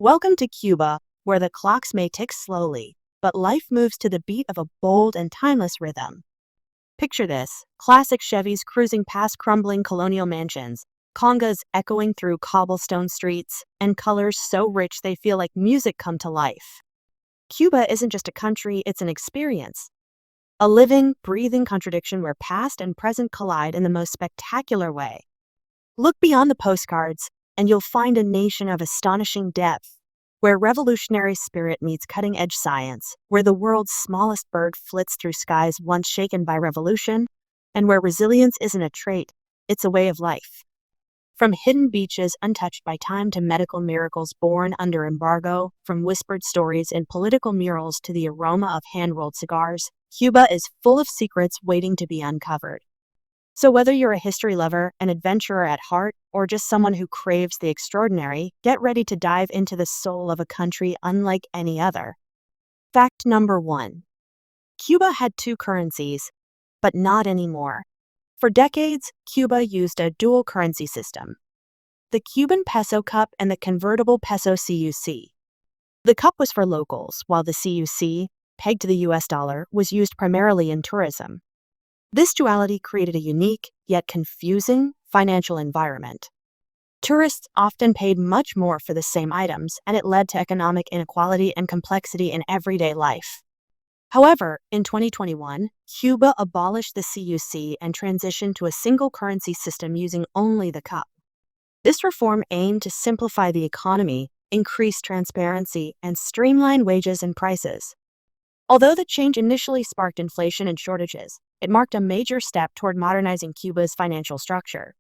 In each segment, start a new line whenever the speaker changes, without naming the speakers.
Welcome to Cuba, where the clocks may tick slowly, but life moves to the beat of a bold and timeless rhythm. Picture this: classic Chevys cruising past crumbling colonial mansions, congas echoing through cobblestone streets, and colors so rich they feel like music come to life. Cuba isn't just a country, it's an experience. A living, breathing contradiction where past and present collide in the most spectacular way. Look beyond the postcards, and you'll find a nation of astonishing depth, where revolutionary spirit meets cutting-edge science, where the world's smallest bird flits through skies once shaken by revolution, and where resilience isn't a trait, it's a way of life. From hidden beaches untouched by time to medical miracles born under embargo, from whispered stories and political murals to the aroma of hand-rolled cigars, Cuba is full of secrets waiting to be uncovered. So whether you're a history lover, an adventurer at heart, or just someone who craves the extraordinary, get ready to dive into the soul of a country unlike any other. Fact number 1. Cuba had two currencies, but not anymore. For decades, Cuba used a dual currency system: the Cuban peso cup and the convertible peso CUC. The cup was for locals, while the CUC, pegged to the US dollar, was used primarily in tourism. This duality created a unique, yet confusing, financial environment. Tourists often paid much more for the same items, and it led to economic inequality and complexity in everyday life. However, in 2021, Cuba abolished the CUC and transitioned to a single currency system using only the cup. This reform aimed to simplify the economy, increase transparency, and streamline wages and prices. Although the change initially sparked inflation and shortages, it marked a major step toward modernizing Cuba's financial structure.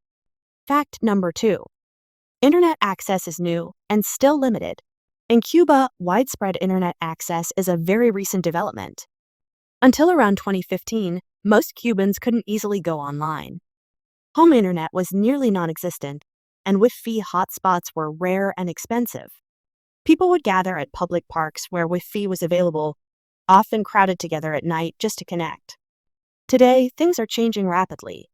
Fact number 2. Internet access is new and still limited. In Cuba, widespread internet access is a very recent development. Until around 2015, most Cubans couldn't easily go online. Home internet was nearly non-existent, and Wi-Fi hotspots were rare and expensive. People would gather at public parks where Wi-Fi was available, often crowded together at night just to connect. Today, things are changing rapidly.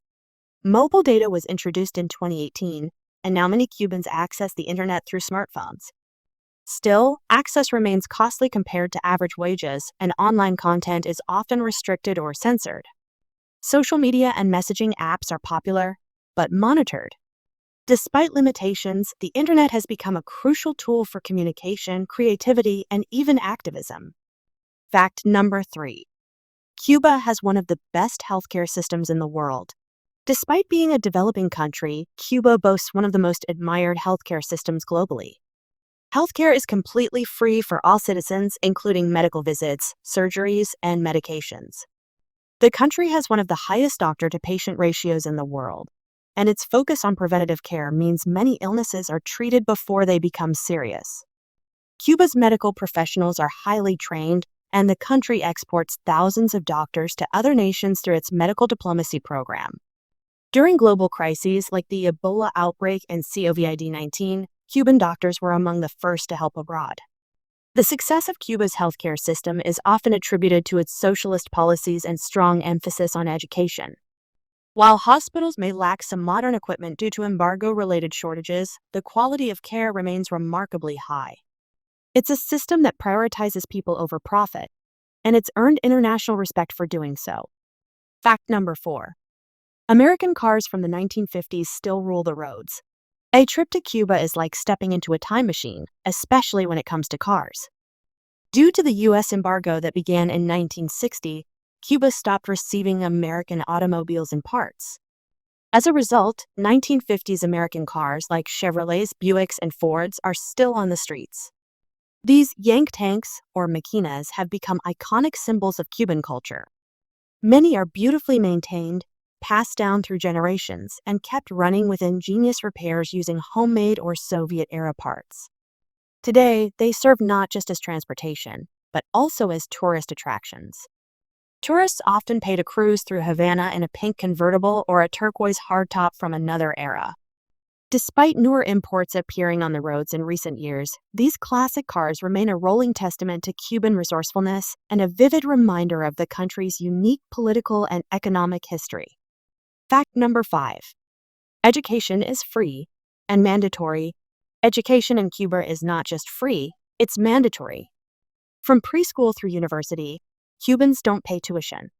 Mobile data was introduced in 2018, and now many Cubans access the internet through smartphones. Still, access remains costly compared to average wages, and online content is often restricted or censored. Social media and messaging apps are popular, but monitored. Despite limitations, the internet has become a crucial tool for communication, creativity, and even activism. Fact number 3. Cuba has one of the best healthcare systems in the world. Despite being a developing country, Cuba boasts one of the most admired healthcare systems globally. Healthcare is completely free for all citizens, including medical visits, surgeries, and medications. The country has one of the highest doctor-to-patient ratios in the world, and its focus on preventative care means many illnesses are treated before they become serious. Cuba's medical professionals are highly trained, and the country exports thousands of doctors to other nations through its medical diplomacy program. During global crises like the Ebola outbreak and COVID-19, Cuban doctors were among the first to help abroad. The success of Cuba's healthcare system is often attributed to its socialist policies and strong emphasis on education. While hospitals may lack some modern equipment due to embargo-related shortages, the quality of care remains remarkably high. It's a system that prioritizes people over profit, and it's earned international respect for doing so. Fact number 4. American cars from the 1950s still rule the roads. A trip to Cuba is like stepping into a time machine, especially when it comes to cars. Due to the U.S. embargo that began in 1960, Cuba stopped receiving American automobiles and parts. As a result, 1950s American cars like Chevrolets, Buicks, and Fords are still on the streets. These Yank tanks, or maquinas, have become iconic symbols of Cuban culture. Many are beautifully maintained, passed down through generations, and kept running with ingenious repairs using homemade or Soviet-era parts. Today, they serve not just as transportation, but also as tourist attractions. Tourists often pay to cruise through Havana in a pink convertible or a turquoise hardtop from another era. Despite newer imports appearing on the roads in recent years, these classic cars remain a rolling testament to Cuban resourcefulness and a vivid reminder of the country's unique political and economic history. Fact number 5. Education is free and mandatory Education in Cuba is not just free, it's mandatory. From preschool through university, Cubans don't pay tuition.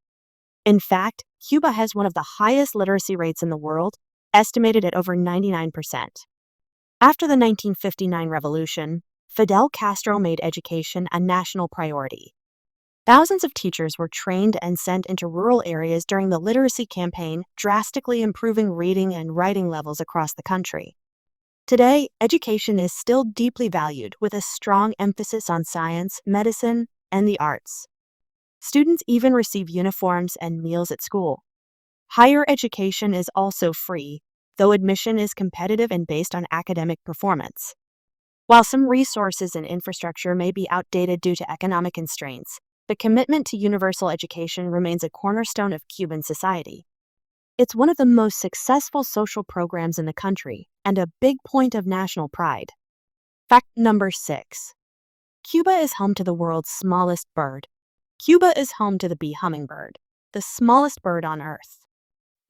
In fact, Cuba has one of the highest literacy rates in the world, estimated at over 99%. After the 1959 revolution, Fidel Castro made education a national priority. Thousands of teachers were trained and sent into rural areas during the literacy campaign, drastically improving reading and writing levels across the country. Today, education is still deeply valued with a strong emphasis on science, medicine, and the arts. Students even receive uniforms and meals at school. Higher education is also free, though admission is competitive and based on academic performance. While some resources and infrastructure may be outdated due to economic constraints, the commitment to universal education remains a cornerstone of Cuban society. It's one of the most successful social programs in the country and a big point of national pride. Fact number 6. Cuba is home to the world's smallest bird. Cuba is home to the bee hummingbird, the smallest bird on Earth.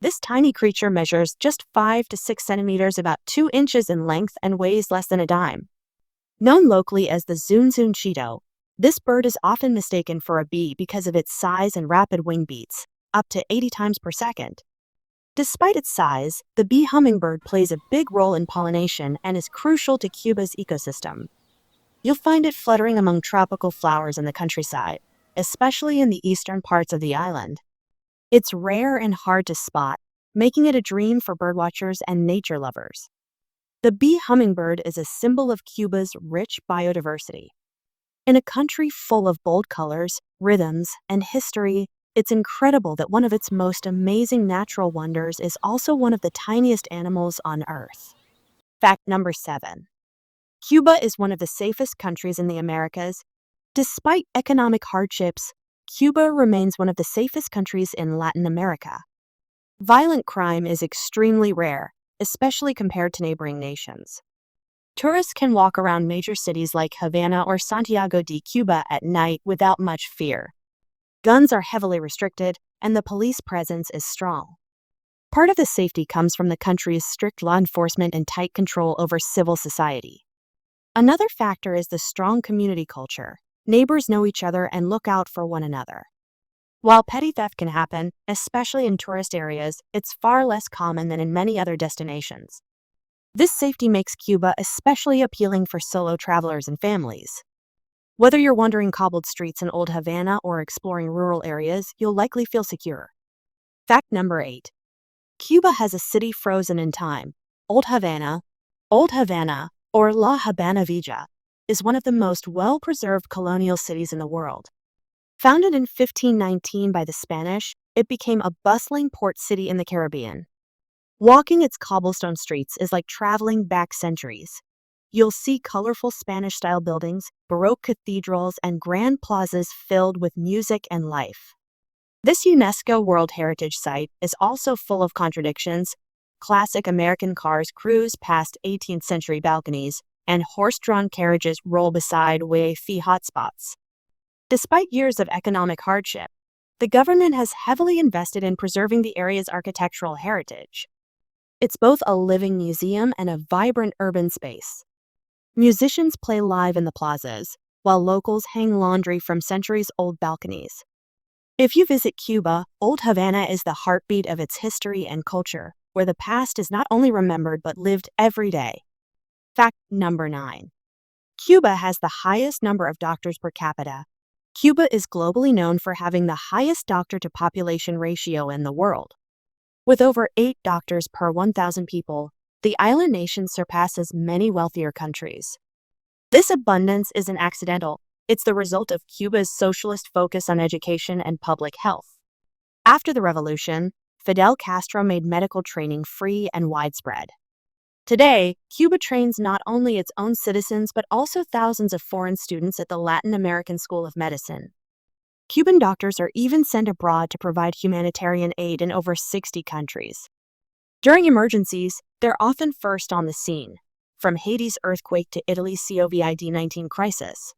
This tiny creature measures just 5 to 6 centimeters, about 2 inches in length, and weighs less than a dime. Known locally as the Zunzun Cheeto, this bird is often mistaken for a bee because of its size and rapid wing beats, up to 80 times per second. Despite its size, the bee hummingbird plays a big role in pollination and is crucial to Cuba's ecosystem. You'll find it fluttering among tropical flowers in the countryside, especially in the eastern parts of the island. It's rare and hard to spot, making it a dream for birdwatchers and nature lovers. The bee hummingbird is a symbol of Cuba's rich biodiversity. In a country full of bold colors, rhythms, and history, it's incredible that one of its most amazing natural wonders is also one of the tiniest animals on Earth. Fact number 7. Cuba is one of the safest countries in the Americas. Despite economic hardships, Cuba remains one of the safest countries in Latin America. Violent crime is extremely rare, especially compared to neighboring nations. Tourists can walk around major cities like Havana or Santiago de Cuba at night without much fear. Guns are heavily restricted, and the police presence is strong. Part of the safety comes from the country's strict law enforcement and tight control over civil society. Another factor is the strong community culture. Neighbors know each other and look out for one another. While petty theft can happen, especially in tourist areas, it's far less common than in many other destinations. This safety makes Cuba especially appealing for solo travelers and families. Whether you're wandering cobbled streets in Old Havana or exploring rural areas, you'll likely feel secure. Fact number 8. Cuba has a city frozen in time. Old Havana, or La Habana Villa, is one of the most well-preserved colonial cities in the world. Founded in 1519 by the Spanish, it became a bustling port city in the Caribbean. Walking its cobblestone streets is like traveling back centuries. You'll see colorful Spanish-style buildings, Baroque cathedrals, and grand plazas filled with music and life. This UNESCO World Heritage Site is also full of contradictions. Classic American cars cruise past 18th century balconies, and horse-drawn carriages roll beside Wi-Fi hotspots. Despite years of economic hardship, the government has heavily invested in preserving the area's architectural heritage. It's both a living museum and a vibrant urban space. Musicians play live in the plazas, while locals hang laundry from centuries-old balconies. If you visit Cuba, Old Havana is the heartbeat of its history and culture, where the past is not only remembered but lived every day. Fact number 9. Cuba has the highest number of doctors per capita. Cuba is globally known for having the highest doctor-to-population ratio in the world. With over 8 doctors per 1,000 people, the island nation surpasses many wealthier countries. This abundance isn't accidental. It's the result of Cuba's socialist focus on education and public health. After the revolution, Fidel Castro made medical training free and widespread. Today, Cuba trains not only its own citizens but also thousands of foreign students at the Latin American School of Medicine. Cuban doctors are even sent abroad to provide humanitarian aid in over 60 countries. During emergencies, they're often first on the scene, from Haiti's earthquake to Italy's COVID-19 crisis.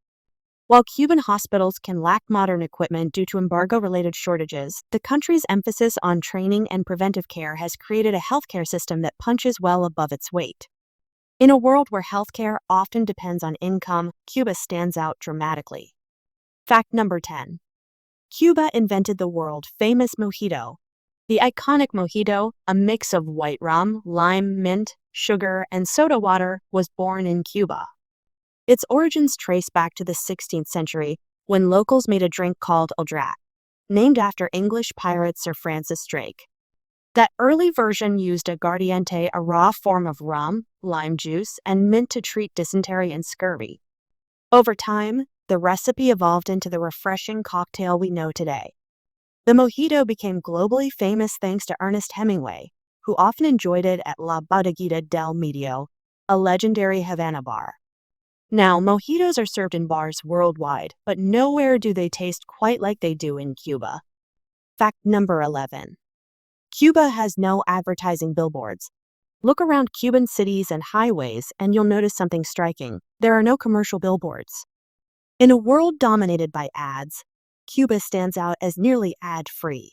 While Cuban hospitals can lack modern equipment due to embargo-related shortages, the country's emphasis on training and preventive care has created a healthcare system that punches well above its weight. In a world where healthcare often depends on income, Cuba stands out dramatically. Fact number 10. Cuba invented the world-famous mojito. The iconic mojito, a mix of white rum, lime, mint, sugar, and soda water, was born in Cuba. Its origins trace back to the 16th century, when locals made a drink called el drac, named after English pirate Sir Francis Drake. That early version used aguardiente, a raw form of rum, lime juice, and mint to treat dysentery and scurvy. Over time, the recipe evolved into the refreshing cocktail we know today. The mojito became globally famous thanks to Ernest Hemingway, who often enjoyed it at La Bodeguita del Medio, a legendary Havana bar. Now, mojitos are served in bars worldwide, but nowhere do they taste quite like they do in Cuba. Fact number 11. Cuba has no advertising billboards. Look around Cuban cities and highways and you'll notice something striking. There are no commercial billboards. In a world dominated by ads, Cuba stands out as nearly ad-free.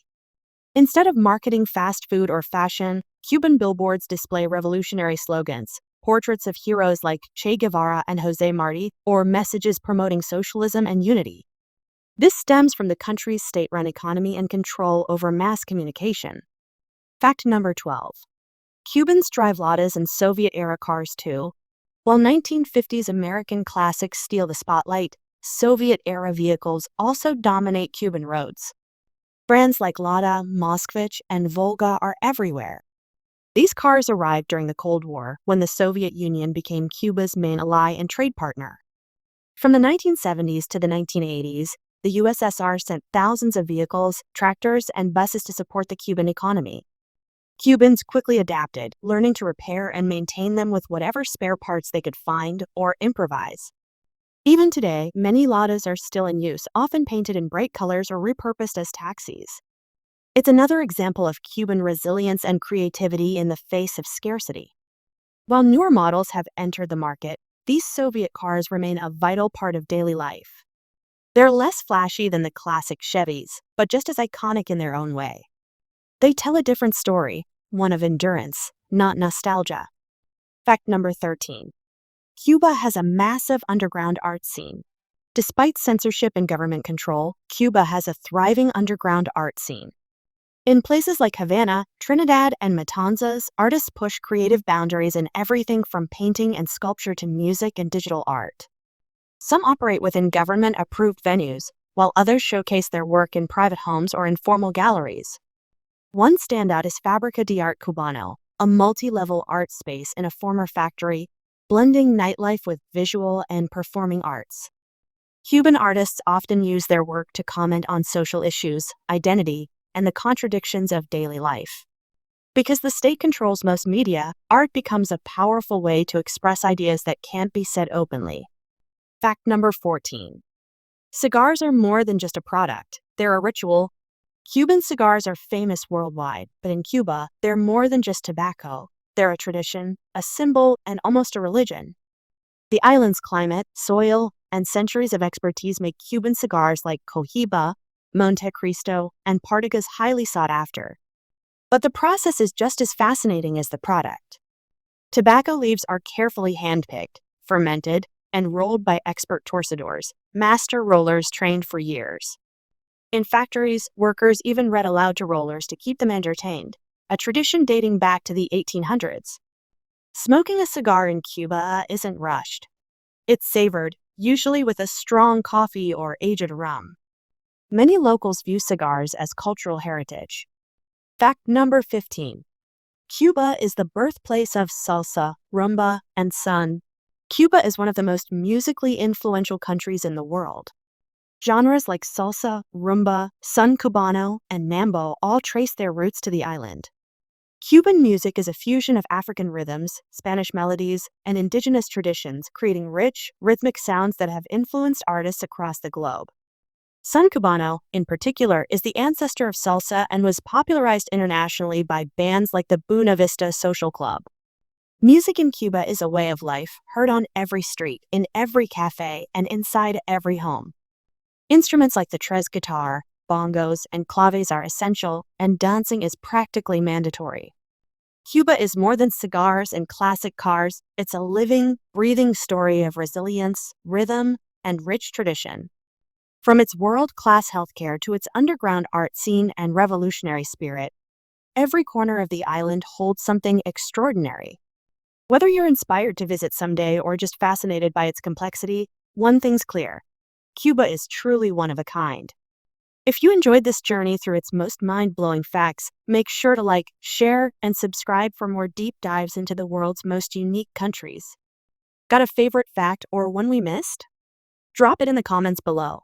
Instead of marketing fast food or fashion, Cuban billboards display revolutionary slogans, portraits of heroes like Che Guevara and José Martí, or messages promoting socialism and unity. This stems from the country's state-run economy and control over mass communication. Fact number 12. Cubans drive Ladas and Soviet-era cars too. While 1950s American classics steal the spotlight, Soviet-era vehicles also dominate Cuban roads. Brands like Lada, Moskvich, and Volga are everywhere. These cars arrived during the Cold War, when the Soviet Union became Cuba's main ally and trade partner. From the 1970s to the 1980s, the USSR sent thousands of vehicles, tractors, and buses to support the Cuban economy. Cubans quickly adapted, learning to repair and maintain them with whatever spare parts they could find or improvise. Even today, many Ladas are still in use, often painted in bright colors or repurposed as taxis. It's another example of Cuban resilience and creativity in the face of scarcity. While newer models have entered the market, these Soviet cars remain a vital part of daily life. They're less flashy than the classic Chevys, but just as iconic in their own way. They tell a different story, one of endurance, not nostalgia. Fact number 13. Cuba has a massive underground art scene. Despite censorship and government control, Cuba has a thriving underground art scene. In places like Havana, Trinidad, and Matanzas, artists push creative boundaries in everything from painting and sculpture to music and digital art. Some operate within government-approved venues, while others showcase their work in private homes or informal galleries. One standout is Fábrica de Arte Cubano, a multi-level art space in a former factory, blending nightlife with visual and performing arts. Cuban artists often use their work to comment on social issues, identity, and the contradictions of daily life. Because the state controls most media, art becomes a powerful way to express ideas that can't be said openly. Fact number 14. Cigars are more than just a product, they're a ritual. Cuban cigars are famous worldwide, but in Cuba, they're more than just tobacco. They're a tradition, a symbol, and almost a religion. The island's climate, soil, and centuries of expertise make Cuban cigars like Cohiba, Monte Cristo, and Partagas highly sought after. But the process is just as fascinating as the product. Tobacco leaves are carefully handpicked, fermented, and rolled by expert torcedores, master rollers trained for years. In factories, workers even read aloud to rollers to keep them entertained, a tradition dating back to the 1800s. Smoking a cigar in Cuba isn't rushed. It's savored, usually with a strong coffee or aged rum. Many locals view cigars as cultural heritage. Fact number 15. Cuba is the birthplace of salsa, rumba, and son. Cuba is one of the most musically influential countries in the world. Genres like salsa, rumba, son cubano, and mambo all trace their roots to the island. Cuban music is a fusion of African rhythms, Spanish melodies, and indigenous traditions, creating rich, rhythmic sounds that have influenced artists across the globe. Son cubano, in particular, is the ancestor of salsa and was popularized internationally by bands like the Buena Vista Social Club. Music in Cuba is a way of life, heard on every street, in every cafe, and inside every home. Instruments like the tres guitar, bongos, and claves are essential, and dancing is practically mandatory. Cuba is more than cigars and classic cars, it's a living, breathing story of resilience, rhythm, and rich tradition. From its world-class healthcare to its underground art scene and revolutionary spirit, every corner of the island holds something extraordinary. Whether you're inspired to visit someday or just fascinated by its complexity, one thing's clear: Cuba is truly one of a kind. If you enjoyed this journey through its most mind-blowing facts, make sure to like, share, and subscribe for more deep dives into the world's most unique countries. Got a favorite fact or one we missed? Drop it in the comments below.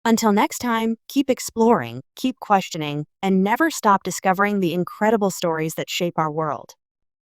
Until next time, keep exploring, keep questioning, and never stop discovering the incredible stories that shape our world.